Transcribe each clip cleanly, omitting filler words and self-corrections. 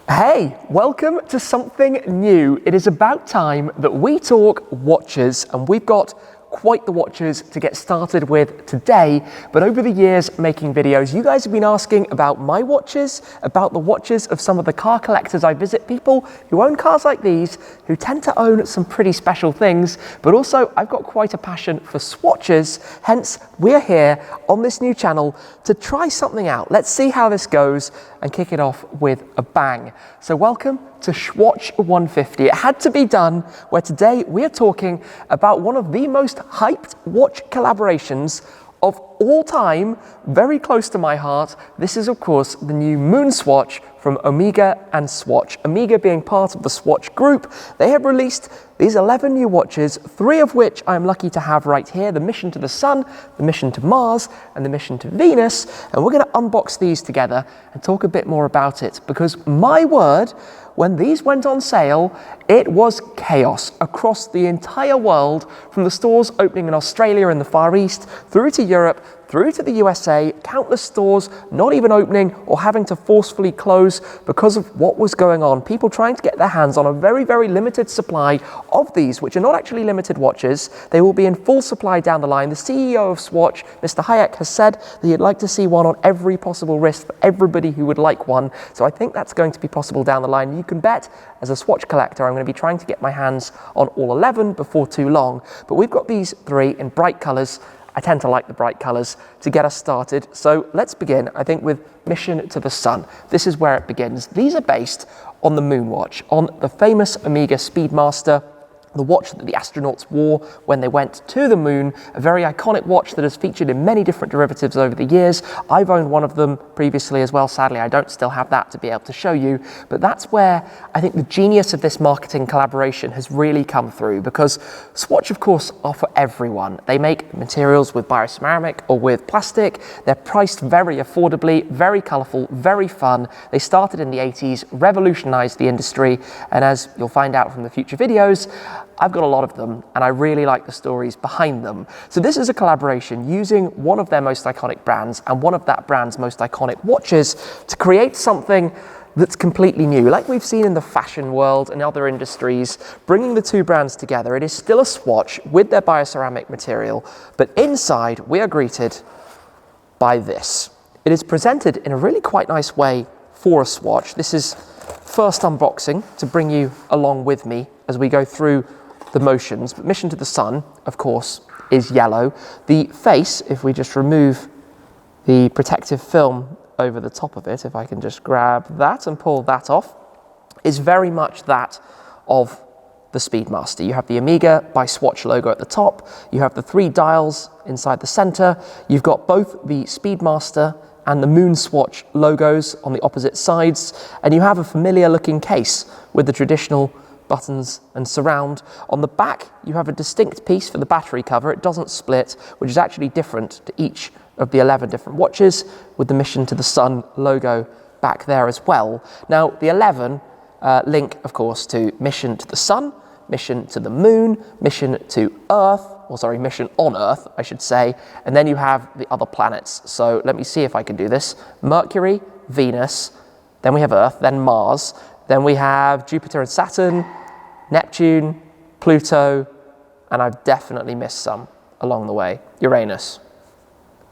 Hey, welcome to something new. It is about time that we talk watches, and we've got quite the watches to get started with today. But over the years making videos, you guys have been asking about my watches, about the watches of some of the car collectors I visit, people who own cars like these, who tend to own some pretty special things. But also I've got quite a passion for swatches, hence we're here on this new channel to try something out. Let's see how this goes and kick it off with a bang. So welcome to Shwatch150. It had to be done, where today we're talking about one of the most hyped watch collaborations of all time, very close to my heart. This is of course the new MoonSwatch from Omega and Swatch. Omega being part of the Swatch group, they have released these 11 new watches, 3 of which I'm lucky to have right here: the mission to the Sun, the mission to Mars, and the mission to Venus. And we're going to unbox these together and talk a bit more about it, because my word, when these went on sale, it was chaos across the entire world, from the stores opening in Australia and the Far East, through to Europe, through to the USA, countless stores not even opening or having to forcefully close because of what was going on. People trying to get their hands on a very, very limited supply of these, which are not actually limited watches. They will be in full supply down the line. The CEO of Swatch, Mr. Hayek, has said that he'd like to see one on every possible wrist for everybody who would like one. So I think that's going to be possible down the line. You can bet, as a Swatch collector, I'm going to be trying to get my hands on all 11 before too long. But we've got these 3 in bright colours. I tend to like the bright colours to get us started. So let's begin, I think, with Mission to the Sun. This is where it begins. These are based on the Moonwatch, on the famous Omega Speedmaster, the watch that the astronauts wore when they went to the moon, a very iconic watch that has featured in many different derivatives over the years. I've owned one of them previously as well. Sadly, I don't still have that to be able to show you, but that's where I think the genius of this marketing collaboration has really come through, because Swatch, of course, are for everyone. They make materials with bioceramic or with plastic. They're priced very affordably, very colourful, very fun. They started in the 80s, revolutionised the industry, and as you'll find out from the future videos, I've got a lot of them, and I really like the stories behind them. So this is a collaboration using one of their most iconic brands and one of that brand's most iconic watches to create something that's completely new. Like we've seen in the fashion world and other industries, bringing the 2 brands together, it is still a Swatch with their bioceramic material, but inside we are greeted by this. It is presented in a really quite nice way for a Swatch. This is first unboxing to bring you along with me as we go through the motions. But Mission to the Sun, of course, is yellow. The face, if we just remove the protective film over the top of it, if I can just grab that and pull that off, is very much that of the Speedmaster. You have the Omega by Swatch logo at the top. You have the 3 dials inside the center. You've got both the Speedmaster and the MoonSwatch logos on the opposite sides. And you have a familiar looking case with the traditional buttons and surround. On the back, you have a distinct piece for the battery cover. It doesn't split, which is actually different to each of the 11 different watches, with the Mission to the Sun logo back there as well. Now, the 11 link, of course, to Mission to the Sun, Mission to the Moon, Mission to Earth, or sorry, Mission on Earth, I should say, and then you have the other planets. So let me see if I can do this. Mercury, Venus, then we have Earth, then Mars, then we have Jupiter and Saturn, Neptune, Pluto, and I've definitely missed some along the way. Uranus.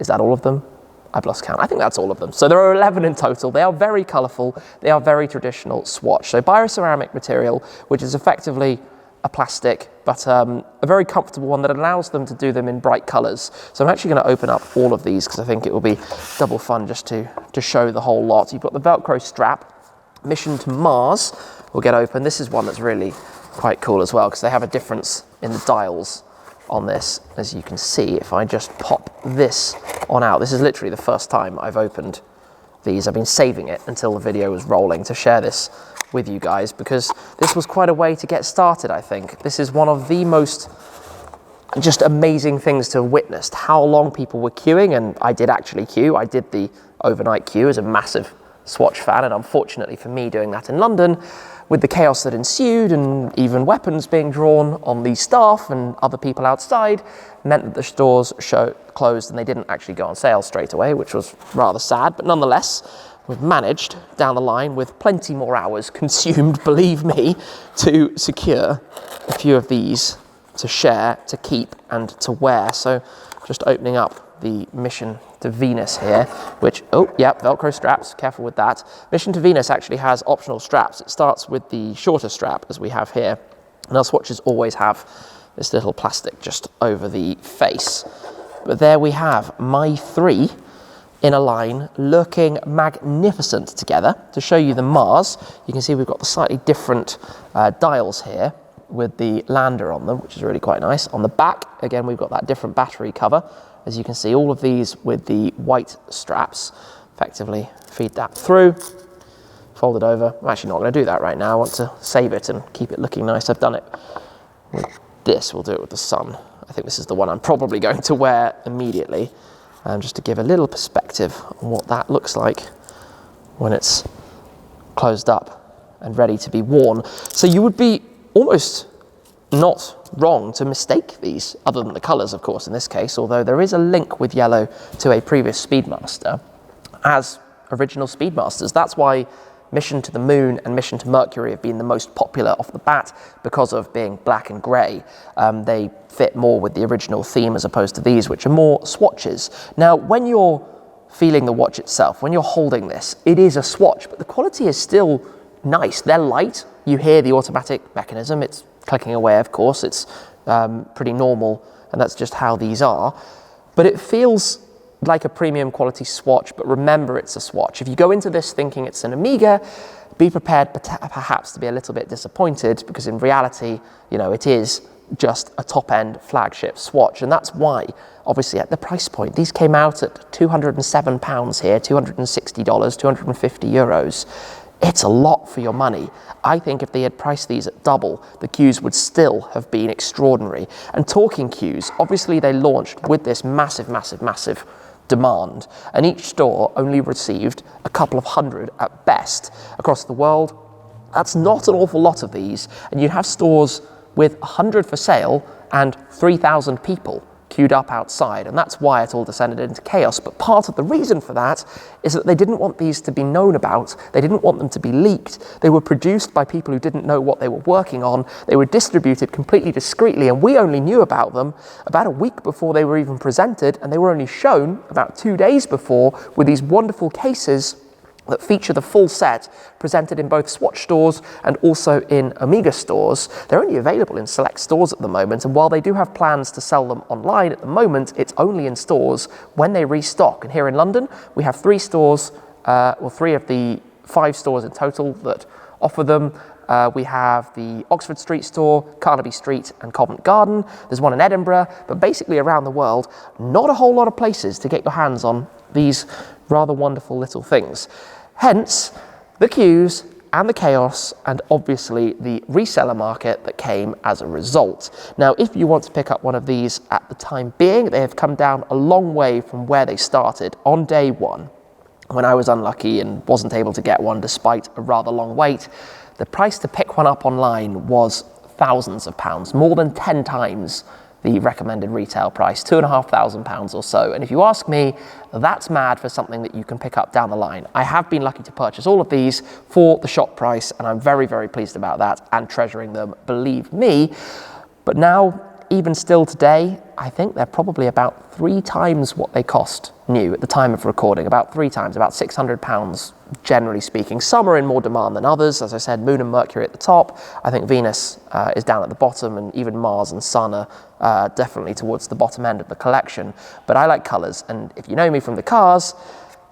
Is that all of them? I've lost count. I think that's all of them. So there are 11 in total. They are very colourful. They are very traditional Swatch. So bioceramic material, which is effectively a plastic, but a very comfortable one that allows them to do them in bright colours. So I'm actually going to open up all of these because I think it will be double fun just to show the whole lot. You've got the Velcro strap. Mission to Mars will get open. This is one that's really quite cool as well, because they have a difference in the dials on this, as you can see. If I just pop this on out, this is literally the first time I've opened these. I've been saving it until the video was rolling to share this with you guys, because this was quite a way to get started. I think this is one of the most just amazing things to have witnessed, how long people were queuing. And I did actually queue. I did the overnight queue as a massive Swatch fan, and unfortunately for me, doing that in London, with the chaos that ensued and even weapons being drawn on the staff and other people outside, meant that the stores closed and they didn't actually go on sale straight away, which was rather sad. But nonetheless, we've managed down the line, with plenty more hours consumed, believe me, to secure a few of these to share, to keep, and to wear. So just opening up the Mission to Venus here, which, oh, yeah, Velcro straps, careful with that. Mission to Venus actually has optional straps. It starts with the shorter strap, as we have here, and our Swatches always have this little plastic just over the face. But there we have my three in a line, looking magnificent together. To show you the Mars, you can see we've got the slightly different dials here with the lander on them, which is really quite nice. On the back, again, we've got that different battery cover. As you can see, all of these with the white straps. Effectively feed that through, fold it over. I'm actually not going to do that right now. I want to save it and keep it looking nice. I've done it with this. We'll do it with the Sun. I think this is the one I'm probably going to wear immediately, just to give a little perspective on what that looks like when it's closed up and ready to be worn. So you would be almost not wrong to mistake these, other than the colours, of course, in this case, although there is a link with yellow to a previous Speedmaster as original Speedmasters. That's why Mission to the Moon and Mission to Mercury have been the most popular off the bat, because of being black and grey. They fit more with the original theme as opposed to these, which are more swatches. Now, when you're feeling the watch itself, when you're holding this, it is a swatch, but the quality is still nice. They're light. You hear the automatic mechanism. It's clicking away, of course. It's pretty normal, and that's just how these are. But it feels like a premium quality swatch, but remember, it's a swatch. If you go into this thinking it's an Omega, be prepared perhaps to be a little bit disappointed, because in reality, you know, it is just a top-end flagship swatch. And that's why, obviously, at the price point, these came out at £207 here, $260, 250 euros. It's a lot for your money. I think if they had priced these at double, the queues would still have been extraordinary. And talking queues, obviously they launched with this massive, massive, massive demand, and each store only received a couple of hundred at best across the world. That's not an awful lot of these, and you'd have stores with 100 for sale and 3,000 people queued up outside, and that's why it all descended into chaos. But part of the reason for that is that they didn't want these to be known about. They didn't want them to be leaked. They were produced by people who didn't know what they were working on. They were distributed completely discreetly, and we only knew about them about a week before they were even presented, and they were only shown about 2 days before with these wonderful cases that feature the full set, presented in both Swatch stores and also in Omega stores. They're only available in select stores at the moment, and while they do have plans to sell them online at the moment, it's only in stores when they restock. And here in London, we have 3 stores, well, 3 of the 5 stores in total that offer them. We have the Oxford Street store, Carnaby Street, and Covent Garden. There's one in Edinburgh, but basically around the world, not a whole lot of places to get your hands on these rather wonderful little things. Hence, the queues and the chaos, and obviously the reseller market that came as a result. Now, if you want to pick up one of these at the time being, they have come down a long way from where they started on day one, when I was unlucky and wasn't able to get one despite a rather long wait. The price to pick one up online was thousands of pounds, more than 10 times the recommended retail price, £2,500 or so. And if you ask me, that's mad for something that you can pick up down the line. I have been lucky to purchase all of these for the shop price, and I'm very, very pleased about that and treasuring them, believe me. But now, even still today, I think they're probably about 3 times what they cost new at the time of recording, about 3 times, about £600 generally speaking. Some are in more demand than others. As I said, Moon and Mercury at the top. I think Venus is down at the bottom, and even Mars and Sun are definitely towards the bottom end of the collection. But I like colours, and if you know me from the cars,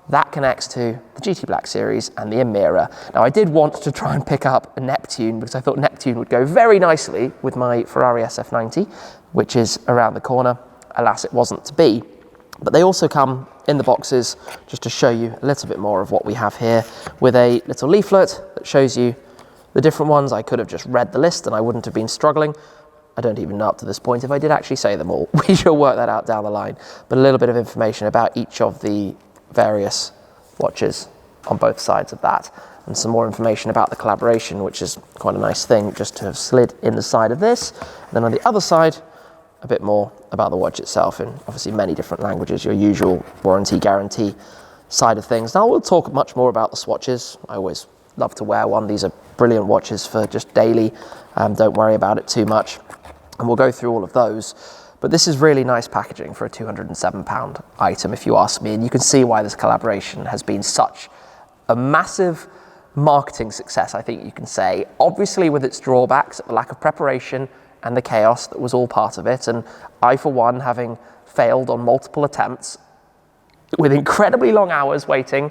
that connects to the GT Black series and the Emira. Now, I did want to try and pick up a Neptune because I thought Neptune would go very nicely with my Ferrari SF90, which is around the corner. Alas, it wasn't to be. But they also come in the boxes, just to show you a little bit more of what we have here, with a little leaflet that shows you the different ones. I could have just read the list and I wouldn't have been struggling. I don't even know up to this point if I did actually say them all. We shall work that out down the line. But a little bit of information about each of the various watches on both sides of that, and some more information about the collaboration, which is quite a nice thing just to have slid in the side of this. And then on the other side, a bit more about the watch itself in obviously many different languages, your usual warranty guarantee side of things. Now we'll talk much more about the Swatches. I always love to wear one. These are brilliant watches for just daily. Don't worry about it too much. And we'll go through all of those. But this is really nice packaging for a £207 item, if you ask me. And you can see why this collaboration has been such a massive marketing success, I think you can say. Obviously with its drawbacks, the lack of preparation and the chaos that was all part of it. And I, for one, having failed on multiple attempts with incredibly long hours waiting,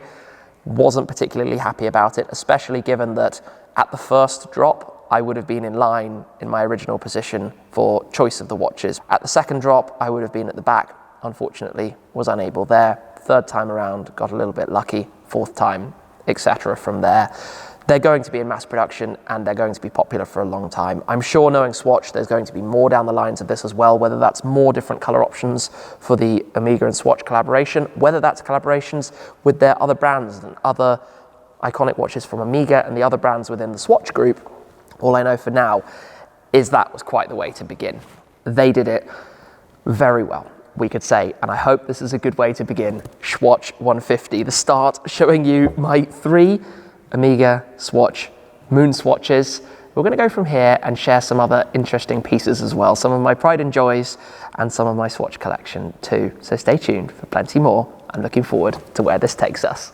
wasn't particularly happy about it, especially given that at the first drop, I would have been in line in my original position for choice of the watches. At the second drop, I would have been at the back. Unfortunately, was unable there. Third time around, got a little bit lucky. Fourth time, etc. from there. They're going to be in mass production and they're going to be popular for a long time. I'm sure, knowing Swatch, there's going to be more down the lines of this as well, whether that's more different color options for the Omega and Swatch collaboration, whether that's collaborations with their other brands and other iconic watches from Omega and the other brands within the Swatch group. All I know for now is that was quite the way to begin. They did it very well, we could say, and I hope this is a good way to begin Shwatch150, the start, showing you my 3 Omega Swatch MoonSwatches. We're going to go from here and share some other interesting pieces as well, some of my pride and joys and some of my Swatch collection too. So stay tuned for plenty more. I'm looking forward to where this takes us.